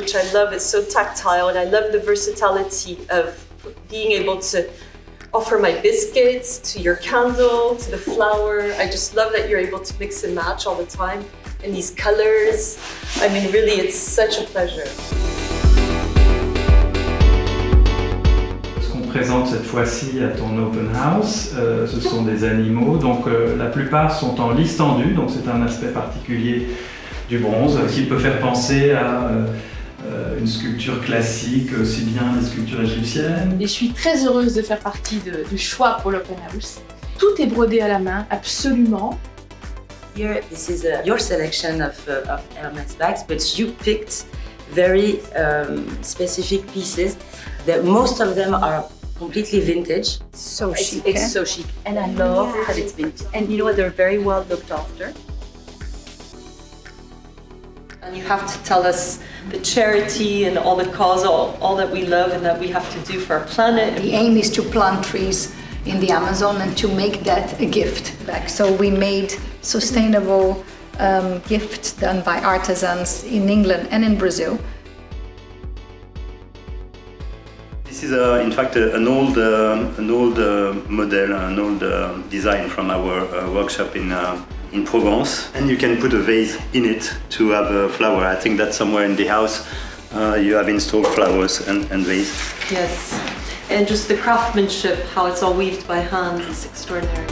which I love. It's so tactile, and I love the versatility of being able to offer my biscuits to your candle, to the flower. I just love that you're able to mix and match all the time, and these colors. I mean, really, it's such a pleasure. Présente cette fois-ci à ton open house, ce sont des animaux, donc la plupart sont en lisse tendue, donc c'est un aspect particulier du bronze qui peut faire penser à une sculpture classique, aussi bien des sculptures égyptiennes. Et je suis très heureuse de faire partie du choix pour l'open house. Tout est brodé à la main, absolument. Here, this is your selection of Hermes bags, but you picked very specific pieces. That most of them are completely vintage. So chic. It's so chic, and I love that it's vintage. And you know what? They're very well looked after. And you have to tell us the charity and all the cause, all that we love and that we have to do for our planet. The aim is to plant trees in the Amazon and to make that a gift back. So we made sustainable gifts done by artisans in England and in Brazil. This is in fact an old model, an old design from our workshop in Provence, and you can put a vase in it to have a flower. I think that somewhere in the house you have installed flowers and vase. Yes, and just the craftsmanship, how it's all weaved by hand, is extraordinary.